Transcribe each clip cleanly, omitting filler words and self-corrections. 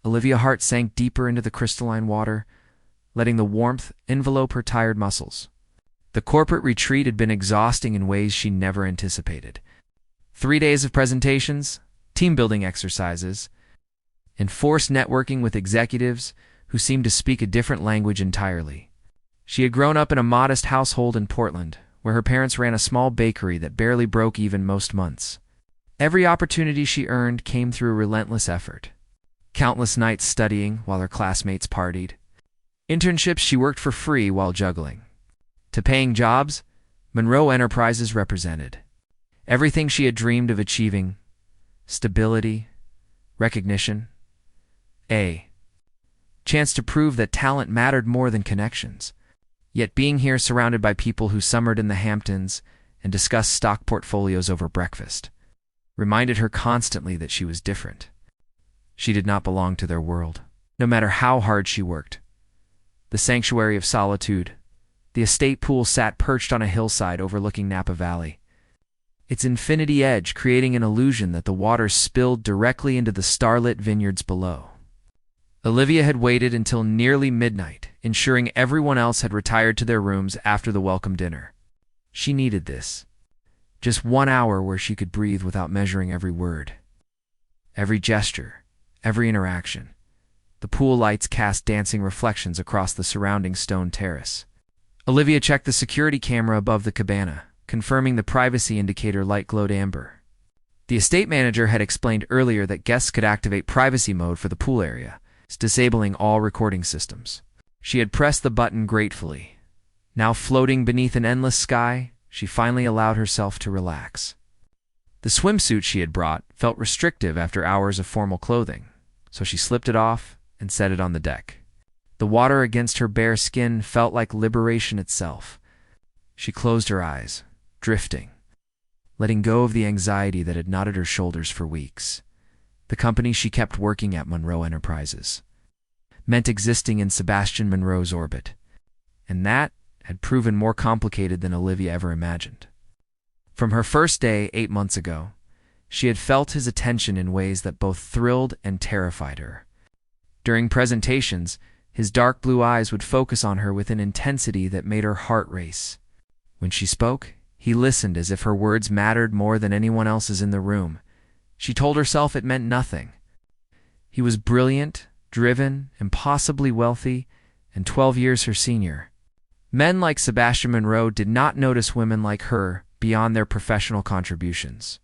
Olivia Hart sank deeper into the crystalline water, letting the warmth envelope her tired muscles. The corporate retreat had been exhausting in ways she never anticipated. 3 days of presentations, team-building exercises, enforced networking with executives who seemed to speak a different language entirely. She had grown up in a modest household in Portland, where her parents ran a small bakery that barely broke even most months. Every opportunity she earned came through relentless effort. Countless nights studying while her classmates partied. Internships she worked for free while juggling. To paying jobs, Monroe Enterprises represented everything she had dreamed of achieving: stability, recognition, a chance to prove that talent mattered more than connections. Yet being here surrounded by people who summered in the Hamptons and discussed stock portfolios over breakfast reminded her constantly that she was different. She did not belong to their world, no matter how hard she worked. The sanctuary of solitude, the estate pool sat perched on a hillside overlooking Napa Valley, its infinity edge creating an illusion that the water spilled directly into the starlit vineyards below. Olivia had waited until nearly midnight, ensuring everyone else had retired to their rooms after the welcome dinner. She needed this. Just 1 hour where she could breathe without measuring every word, every gesture, every interaction. The pool lights cast dancing reflections across the surrounding stone terrace. Olivia checked the security camera above the cabana, confirming the privacy indicator light glowed amber. The estate manager had explained earlier that guests could activate privacy mode for the pool area, disabling all recording systems. She had pressed the button gratefully. Now floating beneath an endless sky, she finally allowed herself to relax. The swimsuit she had brought felt restrictive after hours of formal clothing, so she slipped it off and set it on the deck. The water against her bare skin felt like liberation itself. She closed her eyes, drifting, letting go of the anxiety that had knotted her shoulders for weeks. The company she kept working at, Monroe Enterprises, meant existing in Sebastian Monroe's orbit, and that had proven more complicated than Olivia ever imagined. From her first day 8 months ago, she had felt his attention in ways that both thrilled and terrified her. During presentations, his dark blue eyes would focus on her with an intensity that made her heart race. When she spoke, he listened as if her words mattered more than anyone else's in the room. She told herself it meant nothing. He was brilliant, driven, impossibly wealthy, and 12 years her senior. Men like Sebastian Monroe did not notice women like her beyond their professional contributions.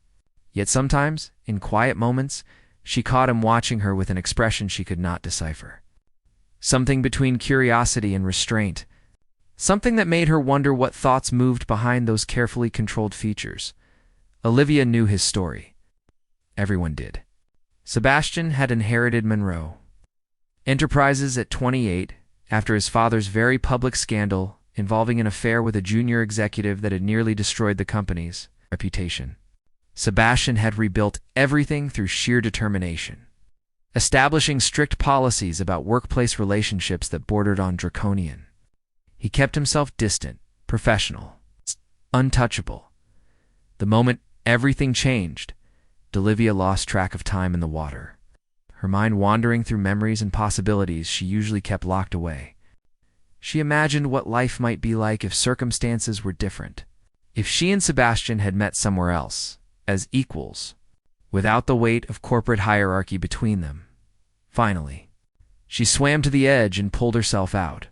Yet sometimes, in quiet moments, she caught him watching her with an expression she could not decipher. Something between curiosity and restraint. Something that made her wonder what thoughts moved behind those carefully controlled features. Olivia knew his story. Everyone did. Sebastian had inherited Monroe Enterprises at 28 after his father's very public scandal involving an affair with a junior executive that had nearly destroyed the company's reputation. Sebastian had rebuilt everything through sheer determination, establishing strict policies about workplace relationships that bordered on draconian. He kept himself distant, professional, untouchable. The moment everything changed, Olivia lost track of time in the water, her mind wandering through memories and possibilities she usually kept locked away. She imagined what life might be like if circumstances were different, if she and Sebastian had met somewhere else, as equals, without the weight of corporate hierarchy between them. Finally, she swam to the edge and pulled herself out,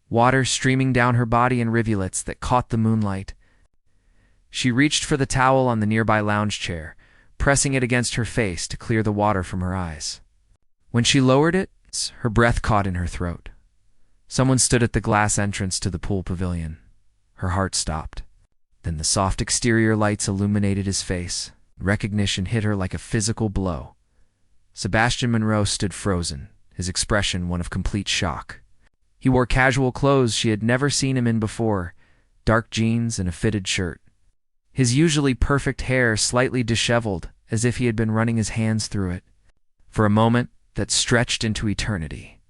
water streaming down her body in rivulets that caught the moonlight. She reached for the towel on the nearby lounge chair, pressing it against her face to clear the water from her eyes. When she lowered it, her breath caught in her throat. Someone stood at the glass entrance to the pool pavilion. Her heart stopped. Then the soft exterior lights illuminated his face. Recognition hit her like a physical blow. Sebastian Monroe stood frozen, his expression one of complete shock. He wore casual clothes she had never seen him in before, dark jeans and a fitted shirt. His usually perfect hair slightly disheveled, as if he had been running his hands through it, for a moment that stretched into eternity.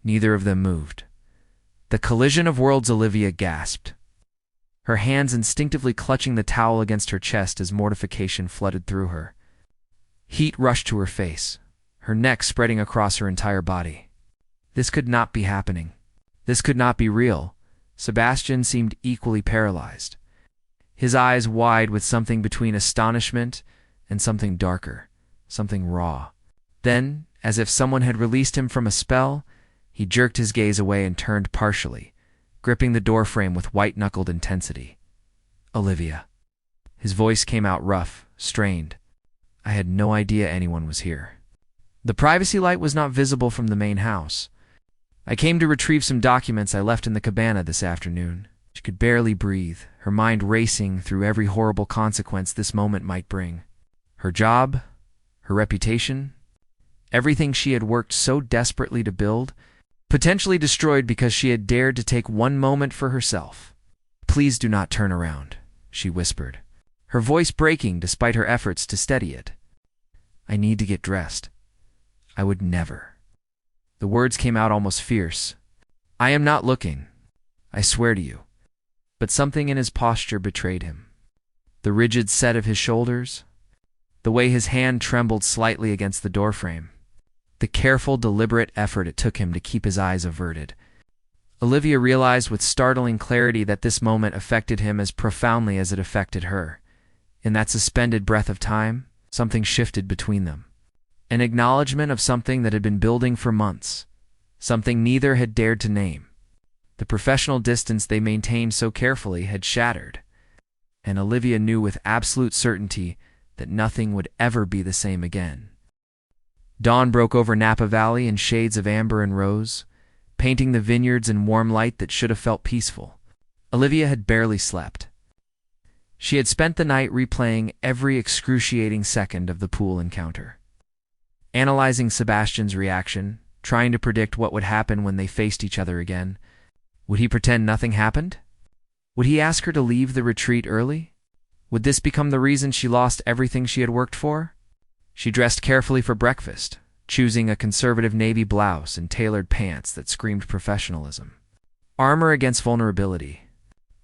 Neither of them moved. The collision of worlds, Olivia gasped, her hands instinctively clutching the towel against her chest as mortification flooded through her. Heat rushed to her face. her neck spreading across her entire body. This could not be happening. This could not be real. Sebastian seemed equally paralyzed, his eyes wide with something between astonishment and something darker, something raw. Then, as if someone had released him from a spell, he jerked his gaze away and turned partially, gripping the doorframe with white-knuckled intensity. "Olivia." His voice came out rough, strained. "I had no idea anyone was here." The privacy light was not visible from the main house. "I came to retrieve some documents I left in the cabana this afternoon." She could barely breathe, her mind racing through every horrible consequence this moment might bring. Her job, her reputation, everything she had worked so desperately to build, potentially destroyed because she had dared to take one moment for herself. "Please do not turn around," she whispered, her voice breaking despite her efforts to steady it. "I need to get dressed. I would never." The words came out almost fierce. "I am not looking, I swear to you." But something in his posture betrayed him. The rigid set of his shoulders, the way his hand trembled slightly against the doorframe, the careful, deliberate effort it took him to keep his eyes averted. Olivia realized with startling clarity that this moment affected him as profoundly as it affected her. In that suspended breath of time, something shifted between them. An acknowledgement of something that had been building for months, something neither had dared to name. The professional distance they maintained so carefully had shattered, and Olivia knew with absolute certainty that nothing would ever be the same again. Dawn broke over Napa Valley in shades of amber and rose, painting the vineyards in warm light that should have felt peaceful. Olivia had barely slept. She had spent the night replaying every excruciating second of the pool encounter, analyzing Sebastian's reaction, trying to predict what would happen when they faced each other again. Would he pretend nothing happened? Would he ask her to leave the retreat early? Would this become the reason she lost everything she had worked for? She dressed carefully for breakfast, choosing a conservative navy blouse and tailored pants that screamed professionalism. Armor against vulnerability.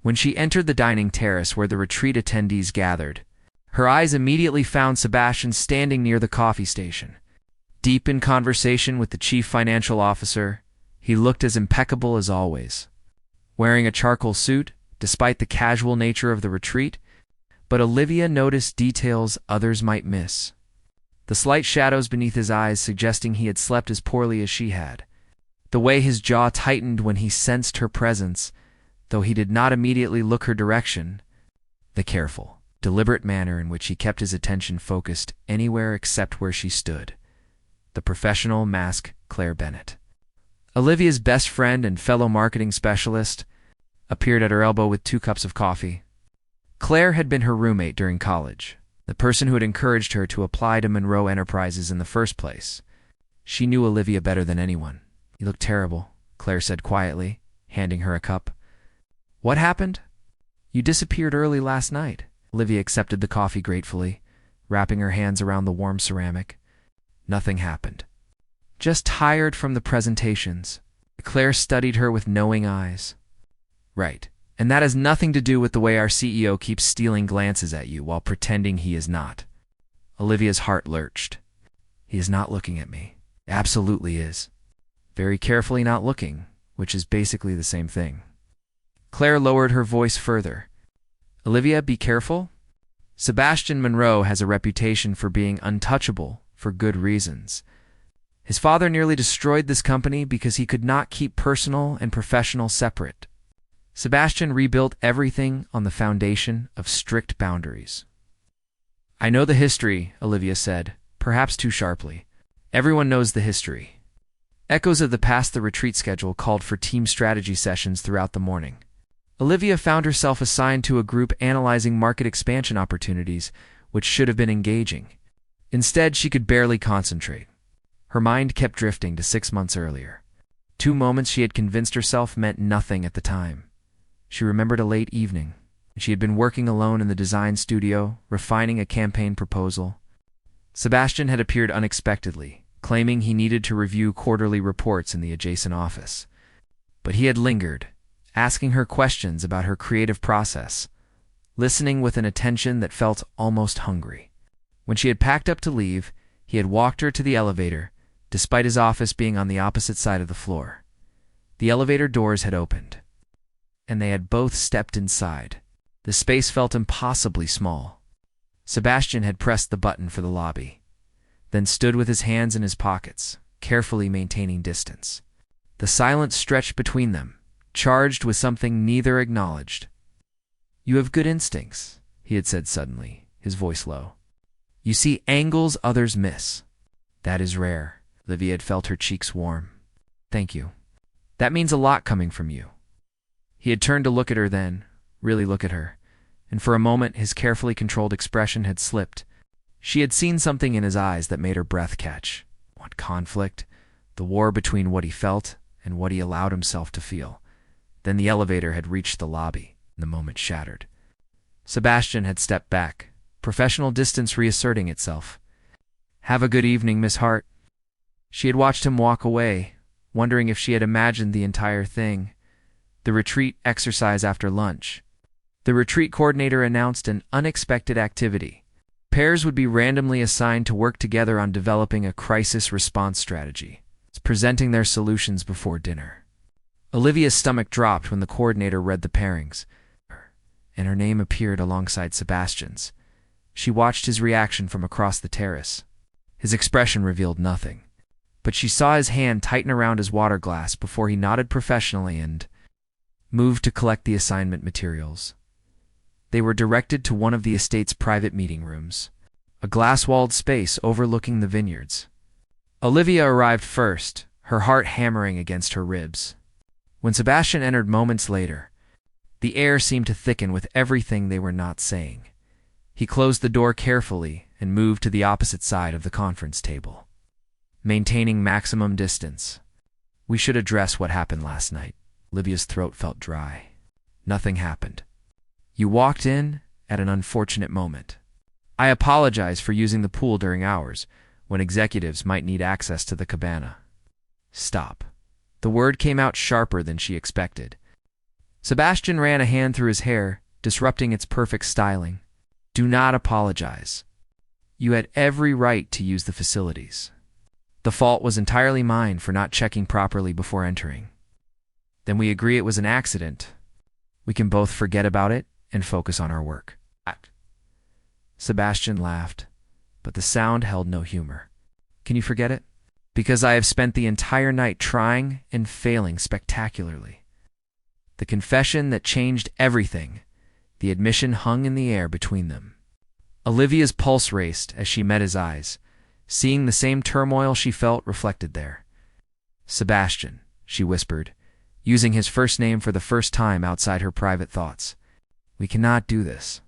When she entered the dining terrace where the retreat attendees gathered, her eyes immediately found Sebastian standing near the coffee station. Deep in conversation with the chief financial officer, he looked as impeccable as always, wearing a charcoal suit, despite the casual nature of the retreat, but Olivia noticed details others might miss. The slight shadows beneath his eyes suggesting he had slept as poorly as she had. The way his jaw tightened when he sensed her presence, though he did not immediately look her direction. The careful, deliberate manner in which he kept his attention focused anywhere except where she stood. The professional mask Claire Bennett, Olivia's best friend and fellow marketing specialist, appeared at her elbow with 2 cups of coffee. Claire had been her roommate during college, the person who had encouraged her to apply to Monroe Enterprises in the first place. She knew Olivia better than anyone. "You look terrible," Claire said quietly, handing her a cup. "What happened?" "You disappeared early last night." Olivia accepted the coffee gratefully, wrapping her hands around the warm ceramic. "Nothing happened. Just tired from the presentations." Claire studied her with knowing eyes. "Right. And that has nothing to do with the way our CEO keeps stealing glances at you while pretending he is not." Olivia's heart lurched. "He is not looking at me." "Absolutely is. Very carefully not looking, which is basically the same thing." Claire lowered her voice further. "Olivia, be careful. Sebastian Monroe has a reputation for being untouchable for good reasons. His father nearly destroyed this company because he could not keep personal and professional separate. Sebastian rebuilt everything on the foundation of strict boundaries." "I know the history," Olivia said, perhaps too sharply. "Everyone knows the history." Echoes of the past the retreat schedule called for team strategy sessions throughout the morning. Olivia found herself assigned to a group analyzing market expansion opportunities, which should have been engaging. Instead, she could barely concentrate. Her mind kept drifting to 6 months earlier. 2 moments she had convinced herself meant nothing at the time. She remembered a late evening. She had been working alone in the design studio, refining a campaign proposal. Sebastian had appeared unexpectedly, claiming he needed to review quarterly reports in the adjacent office. But he had lingered, asking her questions about her creative process, listening with an attention that felt almost hungry. When she had packed up to leave, he had walked her to the elevator, despite his office being on the opposite side of the floor. The elevator doors had opened, and they had both stepped inside. The space felt impossibly small. Sebastian had pressed the button for the lobby, then stood with his hands in his pockets, carefully maintaining distance. The silence stretched between them, charged with something neither acknowledged. "You have good instincts," he had said suddenly, his voice low. "You see angles others miss. That is rare." Olivia had felt her cheeks warm. "Thank you. That means a lot coming from you." He had turned to look at her then, really look at her, and for a moment his carefully controlled expression had slipped. She had seen something in his eyes that made her breath catch. What conflict? The war between what he felt and what he allowed himself to feel. Then the elevator had reached the lobby, and the moment shattered. Sebastian had stepped back, professional distance reasserting itself. "Have a good evening, Miss Hart." She had watched him walk away, wondering if she had imagined the entire thing. The retreat exercise after lunch. The retreat coordinator announced an unexpected activity. Pairs would be randomly assigned to work together on developing a crisis response strategy, presenting their solutions before dinner. Olivia's stomach dropped when the coordinator read the pairings, and her name appeared alongside Sebastian's. She watched his reaction from across the terrace. His expression revealed nothing, but she saw his hand tighten around his water glass before he nodded professionally and moved to collect the assignment materials. They were directed to one of the estate's private meeting rooms, a glass-walled space overlooking the vineyards. Olivia arrived first, her heart hammering against her ribs. When Sebastian entered moments later, the air seemed to thicken with everything they were not saying. He closed the door carefully and moved to the opposite side of the conference table. Maintaining maximum distance. "We should address what happened last night." Olivia's throat felt dry. "Nothing happened. You walked in at an unfortunate moment. I apologize for using the pool during hours when executives might need access to the cabana." "Stop." The word came out sharper than she expected. Sebastian ran a hand through his hair, disrupting its perfect styling. "Do not apologize. You had every right to use the facilities. The fault was entirely mine for not checking properly before entering." "Then we agree it was an accident. We can both forget about it and focus on our work." Sebastian laughed, but the sound held no humor. "Can you forget it?" "Because I have spent the entire night trying and failing spectacularly." The confession that changed everything, the admission hung in the air between them. Olivia's pulse raced as she met his eyes, seeing the same turmoil she felt reflected there. "Sebastian," she whispered, using his first name for the first time outside her private thoughts. "We cannot do this.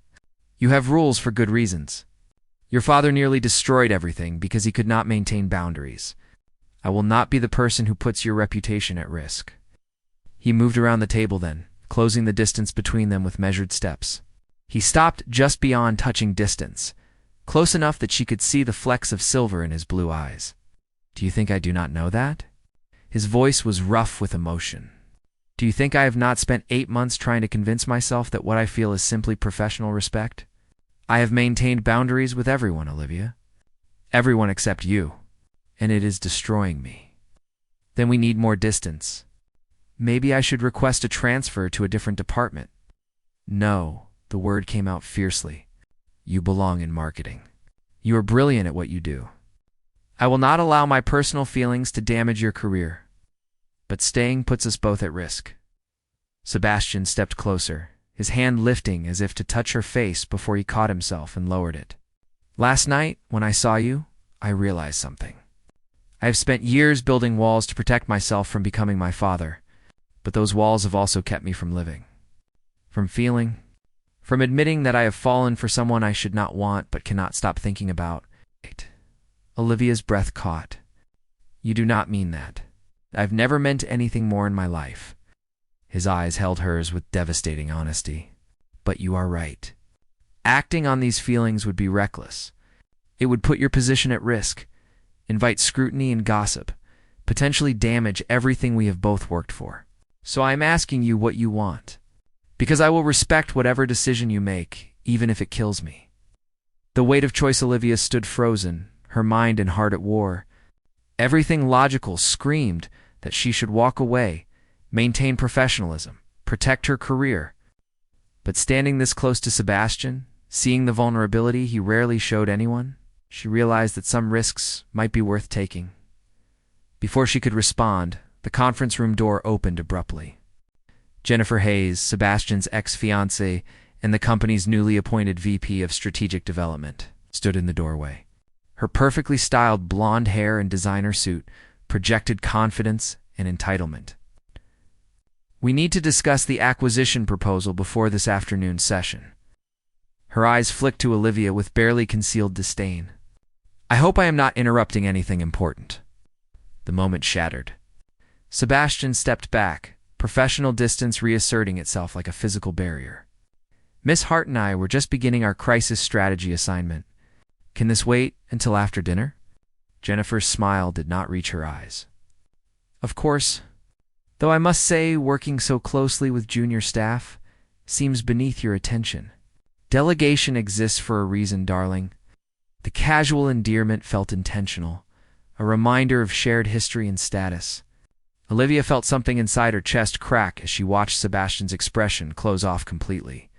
You have rules for good reasons. Your father nearly destroyed everything because he could not maintain boundaries. I will not be the person who puts your reputation at risk." He moved around the table then, closing the distance between them with measured steps. He stopped just beyond touching distance, close enough that she could see the flecks of silver in his blue eyes. "Do you think I do not know that?" His voice was rough with emotion. "Do you think I have not spent 8 months trying to convince myself that what I feel is simply professional respect? I have maintained boundaries with everyone, Olivia. Everyone except you, and it is destroying me." "Then we need more distance. Maybe I should request a transfer to a different department." "No," the word came out fiercely. "You belong in marketing. You are brilliant at what you do. I will not allow my personal feelings to damage your career. But staying puts us both at risk." Sebastian stepped closer, his hand lifting as if to touch her face before he caught himself and lowered it. "Last night, when I saw you, I realized something. I have spent years building walls to protect myself from becoming my father, but those walls have also kept me from living, from feeling, from admitting that I have fallen for someone I should not want but cannot stop thinking about." Olivia's breath caught. "You do not mean that. I've never meant anything more in my life." His eyes held hers with devastating honesty. "But you are right. Acting on these feelings would be reckless. It would put your position at risk, invite scrutiny and gossip, potentially damage everything we have both worked for. So I'm asking you what you want, because I will respect whatever decision you make, even if it kills me." The weight of choice. Olivia stood frozen, her mind and heart at war. Everything logical screamed that she should walk away, maintain professionalism, protect her career. But standing this close to Sebastian, seeing the vulnerability he rarely showed anyone, she realized that some risks might be worth taking. Before she could respond, the conference room door opened abruptly. Jennifer Hayes, Sebastian's ex-fiancée and the company's newly appointed VP of Strategic Development, stood in the doorway. Her perfectly styled blonde hair and designer suit projected confidence and entitlement. "We need to discuss the acquisition proposal before this afternoon's session." Her eyes flicked to Olivia with barely concealed disdain. "I hope I am not interrupting anything important." The moment shattered. Sebastian stepped back, professional distance reasserting itself like a physical barrier. "Miss Hart and I were just beginning our crisis strategy assignment. Can this wait until after dinner?" Jennifer's smile did not reach her eyes. "Of course. Though I must say, working so closely with junior staff seems beneath your attention. Delegation exists for a reason, darling." The casual endearment felt intentional, a reminder of shared history and status. Olivia felt something inside her chest crack as she watched Sebastian's expression close off completely.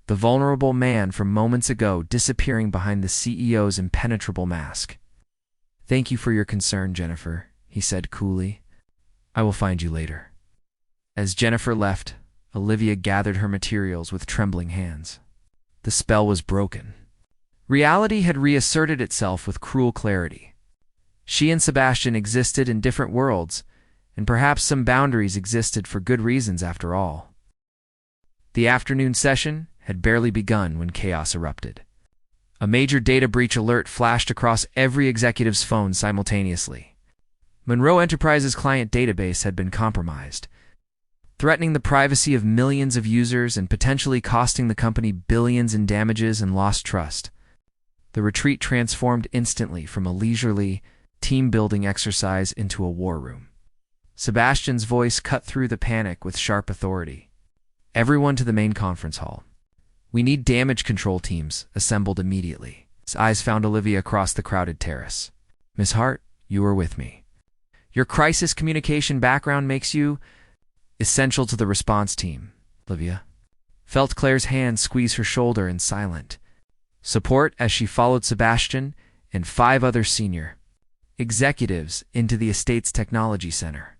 The vulnerable man from moments ago disappearing behind the CEO's impenetrable mask. "Thank you for your concern, Jennifer," he said coolly. "I will find you later." As Jennifer left, Olivia gathered her materials with trembling hands. The spell was broken. Reality had reasserted itself with cruel clarity. She and Sebastian existed in different worlds, and perhaps some boundaries existed for good reasons after all. The afternoon session had barely begun when chaos erupted. A major data breach alert flashed across every executive's phone simultaneously. Monroe Enterprises' client database had been compromised, threatening the privacy of millions of users and potentially costing the company billions in damages and lost trust. The retreat transformed instantly from a leisurely, team-building exercise into a war room. Sebastian's voice cut through the panic with sharp authority. "Everyone to the main conference hall. We need damage control teams assembled immediately." His eyes found Olivia across the crowded terrace. "Miss Hart, you are with me. Your crisis communication background makes you essential to the response team." Olivia felt Claire's hand squeeze her shoulder in silent support as she followed Sebastian and 5 other senior executives into the estate's technology center.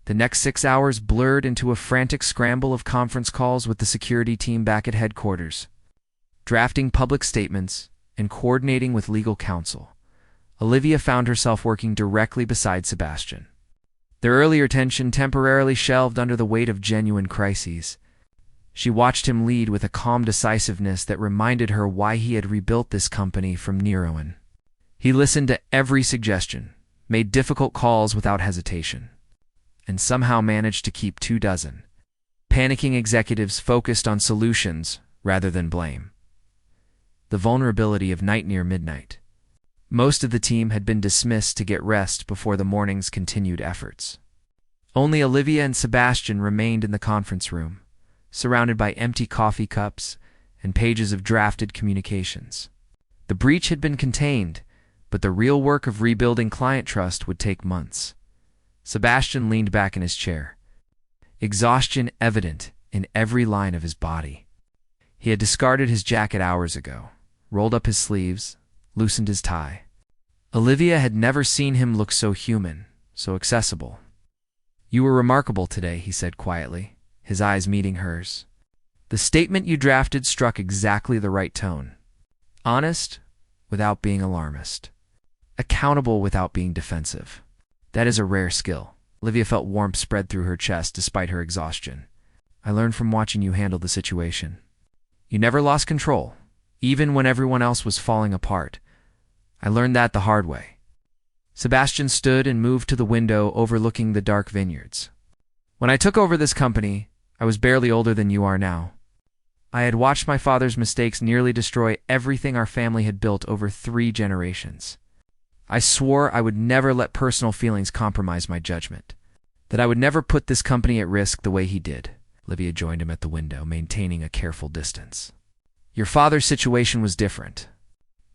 The next 6 hours blurred into a frantic scramble of conference calls with the security team back at headquarters. Drafting public statements and coordinating with legal counsel, Olivia found herself working directly beside Sebastian. Their earlier tension temporarily shelved under the weight of genuine crises. She watched him lead with a calm decisiveness that reminded her why he had rebuilt this company from Neroan. He listened to every suggestion, made difficult calls without hesitation, and somehow managed to keep 24 panicking executives focused on solutions rather than blame. The vulnerability of night near midnight. Most of the team had been dismissed to get rest before the morning's continued efforts. Only Olivia and Sebastian remained in the conference room, surrounded by empty coffee cups and pages of drafted communications. The breach had been contained, but the real work of rebuilding client trust would take months. Sebastian leaned back in his chair, exhaustion evident in every line of his body. He had discarded his jacket hours ago, rolled up his sleeves, loosened his tie. Olivia had never seen him look so human, so accessible. "You were remarkable today," he said quietly, his eyes meeting hers. "The statement you drafted struck exactly the right tone. Honest without being alarmist. Accountable without being defensive. That is a rare skill." Olivia felt warmth spread through her chest despite her exhaustion. "I learned from watching you handle the situation. You never lost control, even when everyone else was falling apart. I learned that the hard way." Sebastian stood and moved to the window overlooking the dark vineyards. "When I took over this company, I was barely older than you are now. I had watched my father's mistakes nearly destroy everything our family had built over 3 generations. I swore I would never let personal feelings compromise my judgment, that I would never put this company at risk the way he did." Olivia joined him at the window, maintaining a careful distance. "Your father's situation was different.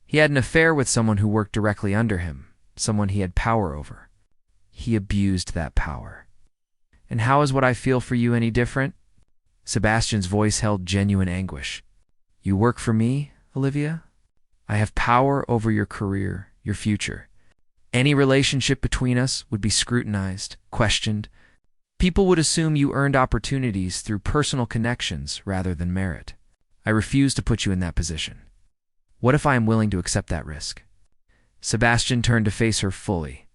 He had an affair with someone who worked directly under him, someone he had power over. He abused that power. And how is what I feel for you any different? Sebastian's voice held genuine anguish. You work for me, Olivia? I have power over your career, your future. Any relationship between us would be scrutinized, questioned. People would assume you earned opportunities through personal connections rather than merit. I refuse to put you in that position. What if I am willing to accept that risk? Sebastian turned to face her fully,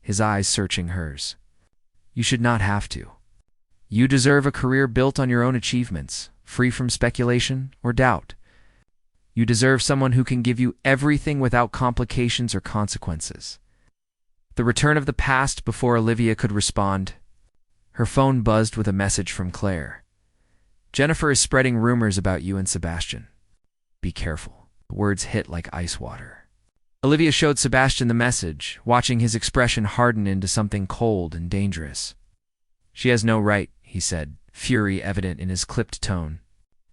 his eyes searching hers. You should not have to. You deserve a career built on your own achievements, free from speculation or doubt. You deserve someone who can give you everything without complications or consequences. The return of the past before Olivia could respond. Her phone buzzed with a message from Claire. Jennifer is spreading rumors about you and Sebastian. Be careful. The words hit like ice water. Olivia showed Sebastian the message, watching his expression harden into something cold and dangerous. She has no right, he said, fury evident in his clipped tone.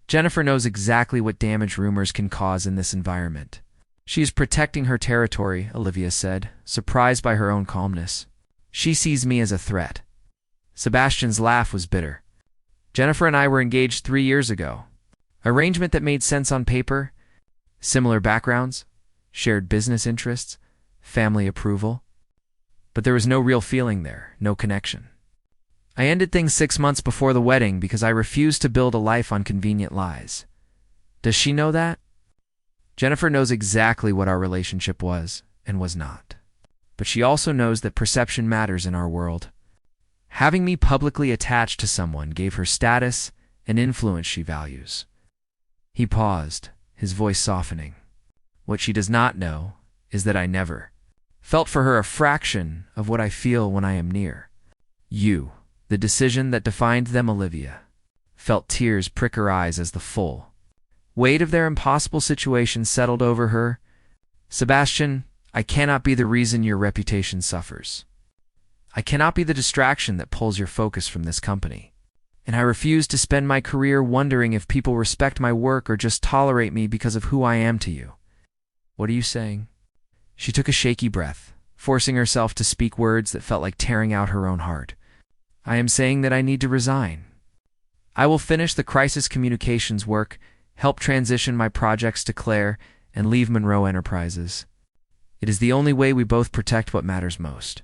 Jennifer knows exactly what damage rumors can cause in this environment. She is protecting her territory, Olivia said, surprised by her own calmness. She sees me as a threat. Sebastian's laugh was bitter. Jennifer and I were engaged 3 years ago. Arrangement that made sense on paper. Similar backgrounds, shared business interests, family approval. But there was no real feeling there, no connection. I ended things 6 months before the wedding because I refused to build a life on convenient lies. Does she know that? Jennifer knows exactly what our relationship was and was not. But she also knows that perception matters in our world. Having me publicly attached to someone gave her status and influence she values. He paused, his voice softening. What she does not know is that I never felt for her a fraction of what I feel when I am near. You, the decision that defined them, Olivia, felt tears prick her eyes as the full weight of their impossible situation settled over her. Sebastian, I cannot be the reason your reputation suffers. I cannot be the distraction that pulls your focus from this company. And I refuse to spend my career wondering if people respect my work or just tolerate me because of who I am to you. What are you saying? She took a shaky breath, forcing herself to speak words that felt like tearing out her own heart. I am saying that I need to resign. I will finish the crisis communications work, help transition my projects to Claire, and leave Monroe Enterprises. It is the only way we both protect what matters most.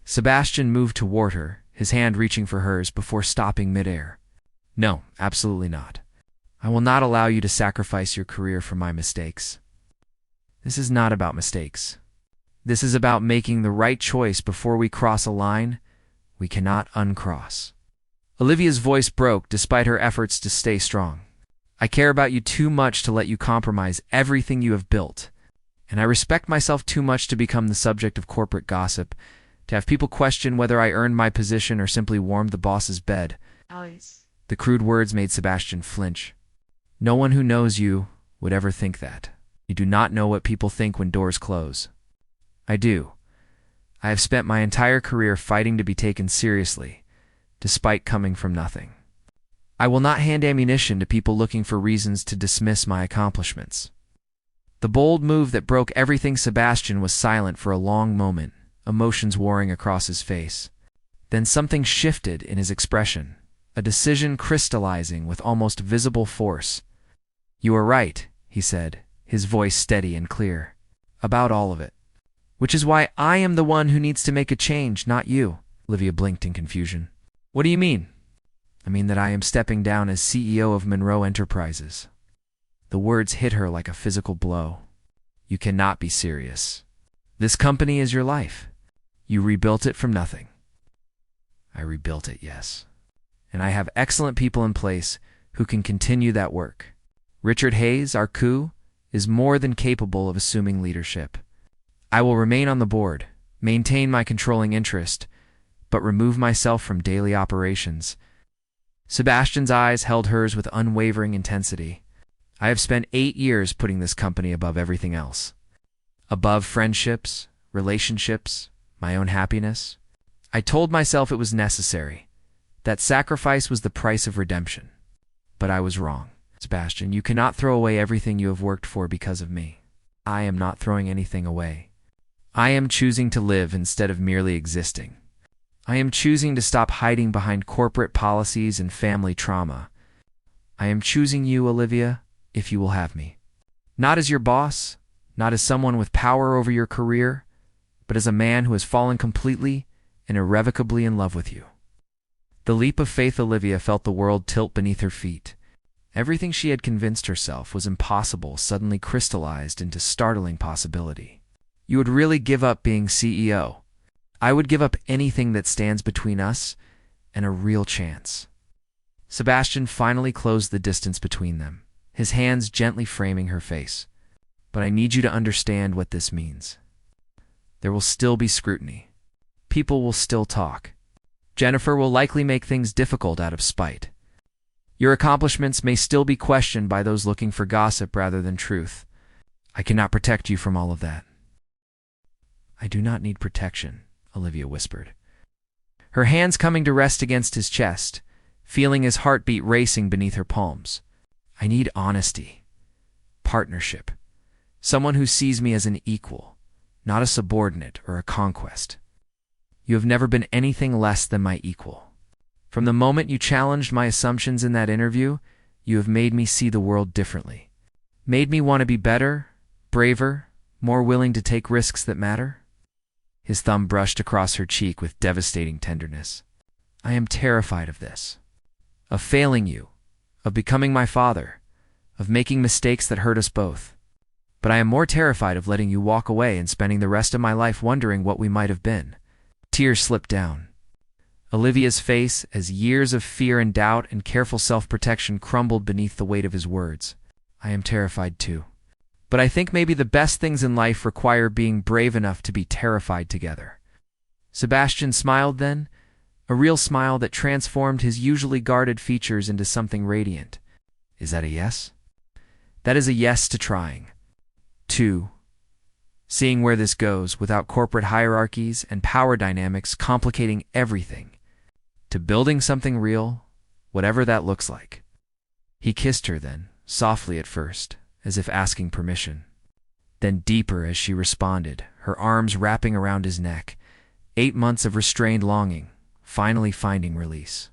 Sebastian moved toward her, his hand reaching for hers before stopping midair. No, absolutely not. I will not allow you to sacrifice your career for my mistakes. This is not about mistakes. This is about making the right choice before we cross a line we cannot uncross. Olivia's voice broke despite her efforts to stay strong. I care about you too much to let you compromise everything you have built, and I respect myself too much to become the subject of corporate gossip, to have people question whether I earned my position or simply warmed the boss's bed. Alice. The crude words made Sebastian flinch. No one who knows you would ever think that. You do not know what people think when doors close. I do. I have spent my entire career fighting to be taken seriously, despite coming from nothing. I will not hand ammunition to people looking for reasons to dismiss my accomplishments. The bold move that broke everything. Sebastian was silent for a long moment, emotions warring across his face. Then something shifted in his expression, a decision crystallizing with almost visible force. You are right, he said, his voice steady and clear. About all of it. Which is why I am the one who needs to make a change, not you. Olivia blinked in confusion. What do you mean? I mean that I am stepping down as CEO of Monroe Enterprises. The words hit her like a physical blow. You cannot be serious. This company is your life. You rebuilt it from nothing. I rebuilt it, yes. And I have excellent people in place who can continue that work. Richard Hayes, our coup, is more than capable of assuming leadership. I will remain on the board, maintain my controlling interest, but remove myself from daily operations. Sebastian's eyes held hers with unwavering intensity. I have spent 8 years putting this company above everything else. Above friendships, relationships, my own happiness. I told myself it was necessary. That sacrifice was the price of redemption. But I was wrong. Sebastian, you cannot throw away everything you have worked for because of me. I am not throwing anything away. I am choosing to live instead of merely existing. I am choosing to stop hiding behind corporate policies and family trauma. I am choosing you, Olivia, if you will have me. Not as your boss, not as someone with power over your career, but as a man who has fallen completely and irrevocably in love with you. The leap of faith. Olivia felt the world tilt beneath her feet. Everything she had convinced herself was impossible suddenly crystallized into startling possibility. You would really give up being CEO. I would give up anything that stands between us and a real chance. Sebastian finally closed the distance between them, his hands gently framing her face. But I need you to understand what this means. There will still be scrutiny. People will still talk. Jennifer will likely make things difficult out of spite. Your accomplishments may still be questioned by those looking for gossip rather than truth. I cannot protect you from all of that. I do not need protection, Olivia whispered, her hands coming to rest against his chest, feeling his heartbeat racing beneath her palms. I need honesty, partnership, someone who sees me as an equal, not a subordinate or a conquest. You have never been anything less than my equal. From the moment you challenged my assumptions in that interview, you have made me see the world differently, made me want to be better, braver, more willing to take risks that matter. His thumb brushed across her cheek with devastating tenderness. I am terrified of this, of failing you, of becoming my father, of making mistakes that hurt us both. But I am more terrified of letting you walk away and spending the rest of my life wondering what we might have been. Tears slipped down Olivia's face as years of fear and doubt and careful self-protection crumbled beneath the weight of his words. I am terrified too. But I think maybe the best things in life require being brave enough to be terrified together. Sebastian smiled then, a real smile that transformed his usually guarded features into something radiant. Is that a yes? That is a yes to trying. 2. Seeing where this goes without corporate hierarchies and power dynamics complicating everything. To building something real, whatever that looks like. He kissed her then, softly at first, as if asking permission. Then deeper as she responded, her arms wrapping around his neck. 8 months of restrained longing, finally finding release.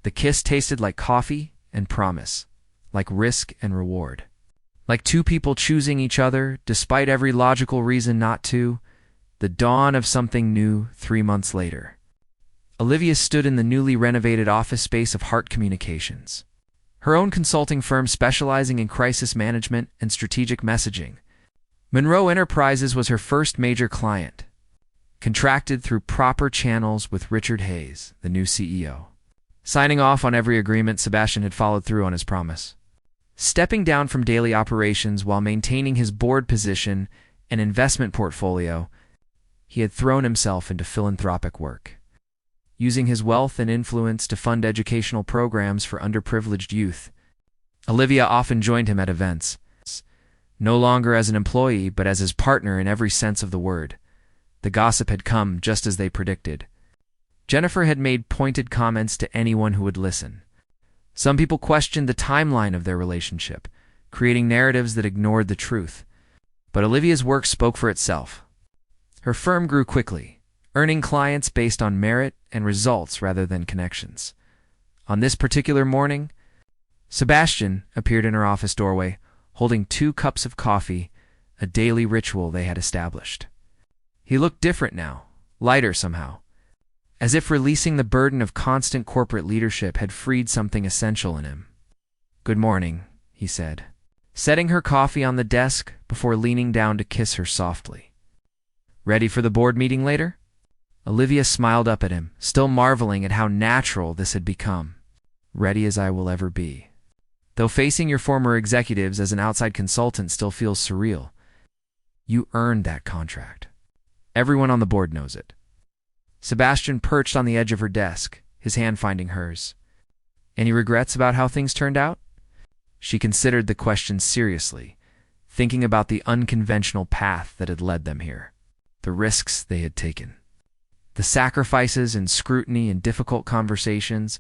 The kiss tasted like coffee and promise, like risk and reward. Like two people choosing each other, despite every logical reason not to, the dawn of something new 3 months later. Olivia stood in the newly renovated office space of Hart Communications, her own consulting firm specializing in crisis management and strategic messaging. Monroe Enterprises was her first major client, contracted through proper channels with Richard Hayes, the new CEO. Signing off on every agreement, Sebastian had followed through on his promise. Stepping down from daily operations while maintaining his board position and investment portfolio, he had thrown himself into philanthropic work, using his wealth and influence to fund educational programs for underprivileged youth. Olivia often joined him at events, no longer as an employee but as his partner in every sense of the word. The gossip had come just as they predicted. Jennifer had made pointed comments to anyone who would listen. Some people questioned the timeline of their relationship, creating narratives that ignored the truth. But Olivia's work spoke for itself. Her firm grew quickly, earning clients based on merit and results rather than connections. On this particular morning, Sebastian appeared in her office doorway, holding 2 cups of coffee, a daily ritual they had established. He looked different now, lighter somehow, as if releasing the burden of constant corporate leadership had freed something essential in him. "Good morning," he said, setting her coffee on the desk before leaning down to kiss her softly. "Ready for the board meeting later?" Olivia smiled up at him, still marveling at how natural this had become. "Ready as I will ever be. Though facing your former executives as an outside consultant still feels surreal. You earned that contract. Everyone on the board knows it." Sebastian perched on the edge of her desk, his hand finding hers. "Any regrets about how things turned out?" She considered the question seriously, thinking about the unconventional path that had led them here, the risks they had taken, the sacrifices and scrutiny and difficult conversations,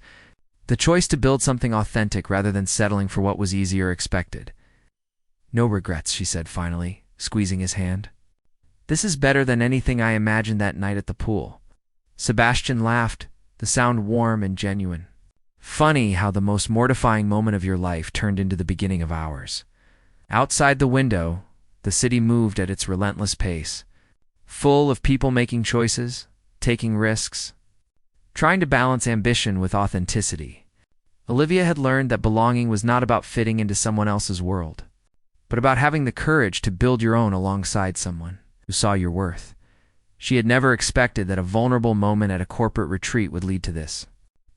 the choice to build something authentic rather than settling for what was easy or expected. "No regrets," she said finally, squeezing his hand. This is better than anything I imagined that night at the pool." Sebastian laughed, the sound warm and genuine. Funny how the most mortifying moment of your life turned into the beginning of ours. Outside the window, the city moved at its relentless pace, full of people making choices, taking risks, trying to balance ambition with authenticity. Olivia had learned that belonging was not about fitting into someone else's world, but about having the courage to build your own alongside someone who saw your worth. She had never expected that a vulnerable moment at a corporate retreat would lead to this.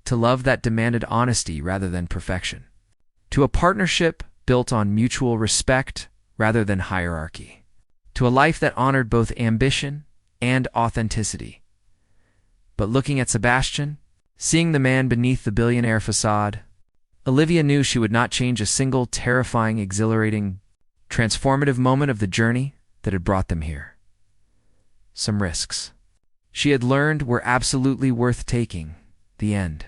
To love that demanded honesty rather than perfection. To a partnership built on mutual respect rather than hierarchy. To a life that honored both ambition and authenticity. But looking at Sebastian, seeing the man beneath the billionaire facade, Olivia knew she would not change a single terrifying, exhilarating, transformative moment of the journey that had brought them here. Some risks she had learned were absolutely worth taking. The end.